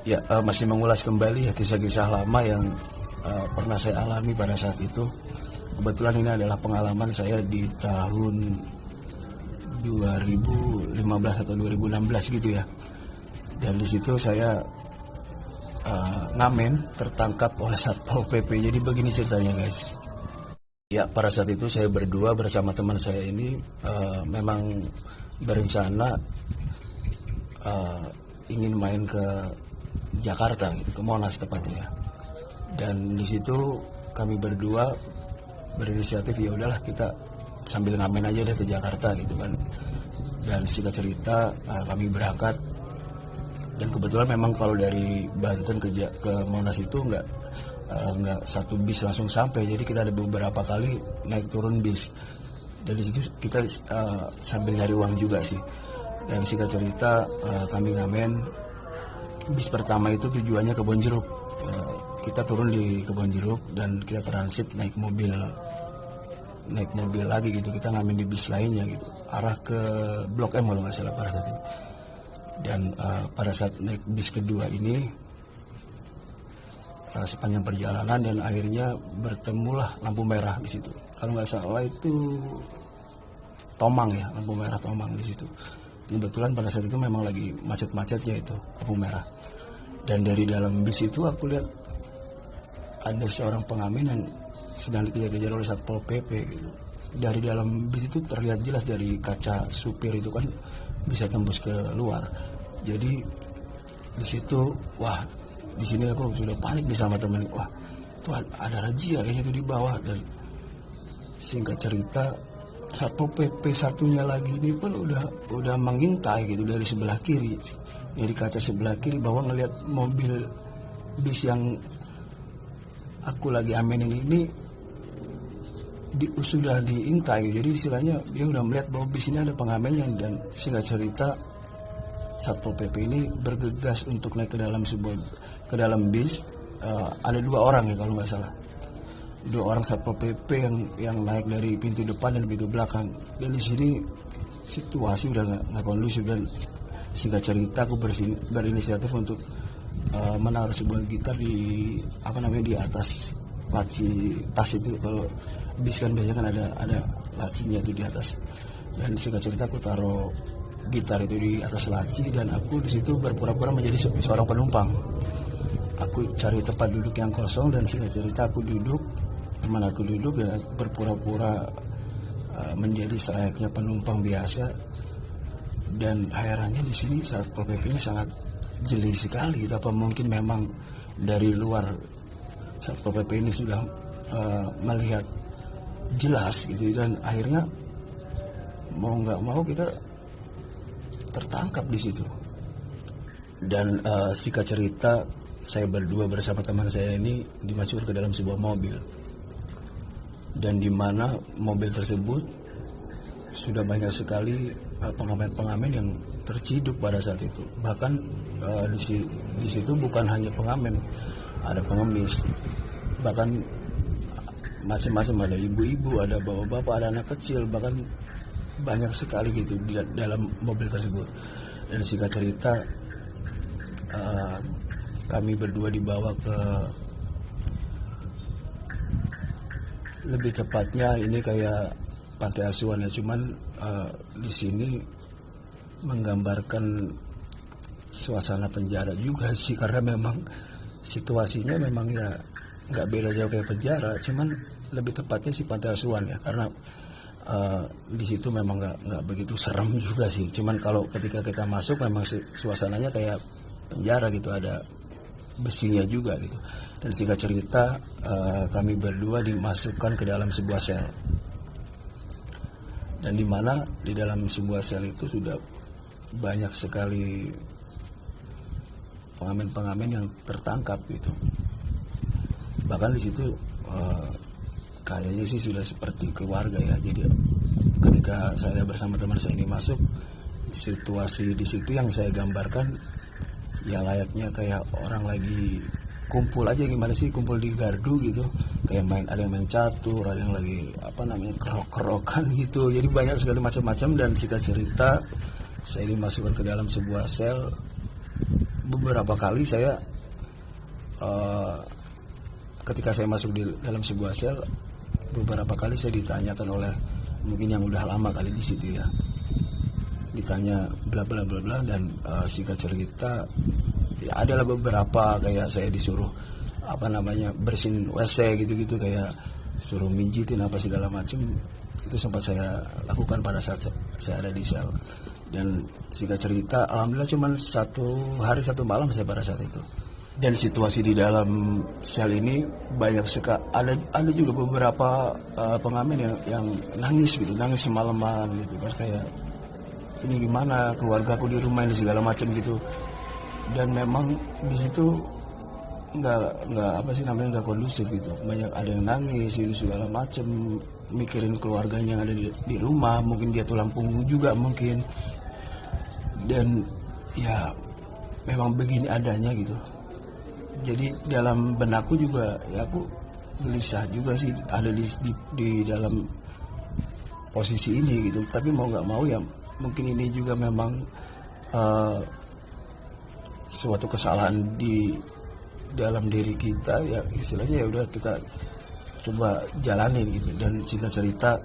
Ya, masih mengulas kembali ya kisah-kisah lama yang pernah saya alami pada saat itu. Kebetulan ini adalah pengalaman saya di tahun 2015 atau 2016 gitu ya. Dan di situ saya ngamen tertangkap oleh Satpol PP. Jadi begini ceritanya guys. Ya, pada saat itu saya berdua bersama teman saya ini memang berencana ingin main ke Jakarta, gitu, ke Monas tepatnya. Dan di situ kami berdua berinisiatif, ya udahlah kita sambil ngamen aja deh ke Jakarta gitu kan. Dan singkat cerita kami berangkat, dan kebetulan memang kalau dari Banten ke Monas itu nggak satu bis langsung sampai, jadi kita ada beberapa kali naik turun bis. Dan di situ kita sambil nyari uang juga sih. Dan singkat cerita kami ngamen, bis pertama itu tujuannya Kebonjeruk. Kita turun di Kebonjeruk dan kita transit naik mobil lagi gitu. Kita ngamen di bis lainnya gitu, arah ke Blok M kalau nggak salah pada saat itu. Dan pada saat naik bis kedua ini sepanjang perjalanan, dan akhirnya bertemulah lampu merah di situ. Kalau nggak salah itu Tomang ya, lampu merah Tomang di situ. Kebetulan pada saat itu memang lagi macet-macetnya itu lampu merah. Dan dari dalam bis itu aku lihat ada seorang pengamen yang sedang dikejar-kejar oleh Satpol PP gitu. Dari dalam bis itu terlihat jelas, dari kaca supir itu kan bisa tembus ke luar. Jadi di situ, wah, di sini aku sudah panik nih sama temen. Wah, itu ada razia kayaknya itu di bawah. Dan singkat cerita, Satpol PP satunya lagi ini pun udah mengintai gitu dari sebelah kiri, dari kaca sebelah kiri, bahwa ngelihat mobil bis yang aku lagi amenin ini sudah diintai. Jadi istilahnya dia udah melihat bahwa bis ini ada pengamennya. Dan singkat cerita, Satpol PP ini bergegas untuk naik ke dalam bis. Ada 2 orang ya kalau nggak salah, 2 orang Satpol PP yang naik dari pintu depan dan pintu belakang. Dan di sini situasi udah nggak kondusif. Dan singkat cerita aku berinisiatif untuk menaruh sebuah gitar di di atas laci tas itu. Kalau bis kan biasanya kan ada lacinya itu di atas. Dan singkat cerita aku taruh gitar itu di atas laci, dan aku di situ berpura-pura menjadi seorang penumpang. Aku cari tempat duduk yang kosong, dan singkat cerita aku duduk, teman aku duduk, dan berpura-pura menjadi selayaknya penumpang biasa. Dan herannya di sini Satpol PP-nya sangat jeli sekali. Apa mungkin memang dari luar Satpol PP ini sudah melihat jelas gitu. Dan akhirnya mau nggak mau kita tertangkap di situ. Dan singkat cerita, saya berdua bersama teman saya ini dimasukkan ke dalam sebuah mobil, dan di mana mobil tersebut sudah banyak sekali pengamen-pengamen yang terciduk pada saat itu. Bahkan di situ bukan hanya pengamen, ada pengemis, bahkan macam-macam, ada ibu-ibu, ada bapak-bapak, ada anak kecil, bahkan banyak sekali gitu di dalam mobil tersebut. Dan singkat cerita, kami berdua dibawa ke, lebih tepatnya ini kayak pantai asuhan ya, cuman di sini menggambarkan suasana penjara juga sih, karena memang situasinya memang ya nggak beda jauh kayak penjara, cuman lebih tepatnya sih pantai asuhan ya, karena di situ memang nggak begitu serem juga sih. Cuman kalau ketika kita masuk memang suasananya kayak penjara gitu, ada besinya juga gitu. Dan singkat cerita, kami berdua dimasukkan ke dalam sebuah sel. Dan di mana di dalam sebuah sel itu sudah banyak sekali pengamen-pengamen yang tertangkap gitu. Bahkan di situ kayaknya sih sudah seperti keluarga ya. Jadi ketika saya bersama teman saya ini masuk, situasi di situ yang saya gambarkan ya layaknya kayak orang lagi kumpul aja, gimana sih, kumpul di gardu gitu, kayak ada yang main catur, ada yang lagi kerok-kerokan gitu. Jadi banyak sekali macam-macam. Dan singkat cerita, saya dimasukkan ke dalam sebuah sel. beberapa kali saya ketika saya masuk di dalam sebuah sel, beberapa kali saya ditanyakan oleh mungkin yang udah lama kali di situ ya, ditanya bla bla bla bla, dan singkat cerita ya adalah beberapa kayak saya disuruh bersihin WC gitu-gitu, kayak suruh mijitin apa segala macam. Itu sempat saya lakukan pada saat saya ada di sel. Dan singkat cerita, alhamdulillah cuma 1 hari 1 malam saya pada saat itu. Dan situasi di dalam sel ini banyak sekali, ada juga beberapa pengamen yang nangis gitu, nangis semalaman gitu kan, kayak ini gimana keluargaku di rumah ini segala macam gitu. Dan memang di situ nggak kondusif gitu, banyak ada yang nangis ini segala macam, mikirin keluarganya yang ada di rumah, mungkin dia tulang punggung juga mungkin. Dan ya memang begini adanya gitu. Jadi dalam benakku juga ya aku gelisah juga sih ada di dalam posisi ini gitu. Tapi mau nggak mau ya mungkin ini juga memang suatu kesalahan di dalam diri kita, ya istilahnya ya udah kita coba jalanin gitu. Dan singkat cerita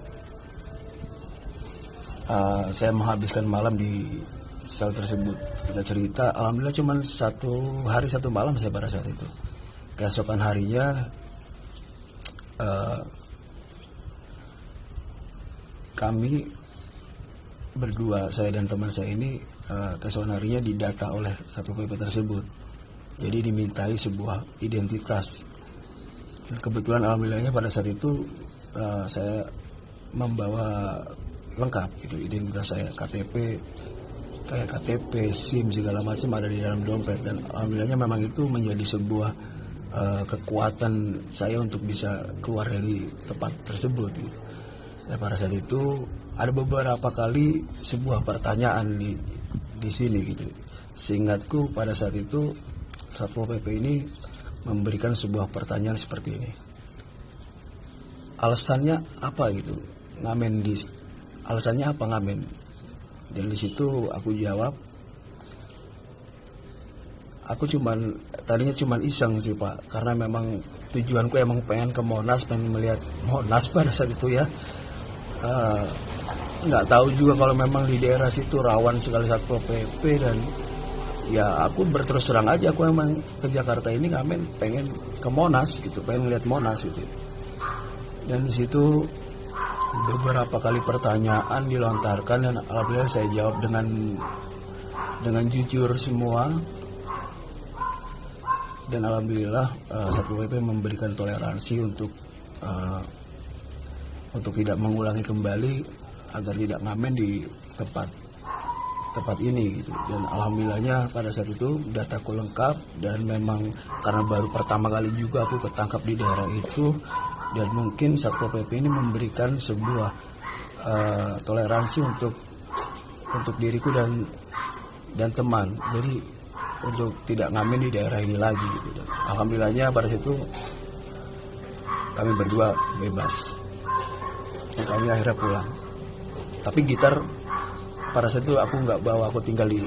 saya menghabiskan malam di sel tersebut. Kita cerita, alhamdulillah cuma 1 hari 1 malam saya pada saat itu. Keesokan harinya kami berdua, saya dan teman saya ini, keesokan harinya didata oleh Satpol PP tersebut. Jadi dimintai sebuah identitas. Dan kebetulan alhamdulillahnya pada saat itu saya membawa lengkap gitu identitas saya, KTP, kayak KTP, SIM segala macam ada di dalam dompet. Dan alhamdulillahnya memang itu menjadi sebuah kekuatan saya untuk bisa keluar dari tempat tersebut gitu. Dan pada saat itu ada beberapa kali sebuah pertanyaan di sini gitu. Seingatku pada saat itu Satpol PP ini memberikan sebuah pertanyaan seperti ini. Alasannya apa gitu? Alasannya apa ngamen? Dan di situ aku jawab, aku tadinya cuman iseng sih Pak, karena memang tujuanku emang pengen ke Monas, pengen melihat Monas pada saat itu ya. Nggak tahu juga kalau memang di daerah situ rawan sekali Satpol PP, dan ya aku berterus terang aja, aku emang ke Jakarta ini ngamen pengen ke Monas gitu, pengen lihat Monas gitu. Dan di situ beberapa kali pertanyaan dilontarkan dan alhamdulillah saya jawab dengan jujur semua. Dan alhamdulillah Satpol PP memberikan toleransi untuk tidak mengulangi kembali agar tidak ngamen di tempat ini gitu. Dan alhamdulillahnya pada saat itu dataku lengkap, dan memang karena baru pertama kali juga aku ketangkap di daerah itu, dan mungkin Satpol PP ini memberikan sebuah toleransi untuk diriku dan teman, jadi untuk tidak ngamen di daerah ini lagi gitu. Dan alhamdulillahnya pada situ kami berdua bebas, dan kami akhirnya pulang. Tapi gitar pada saat itu aku nggak bawa, aku tinggal di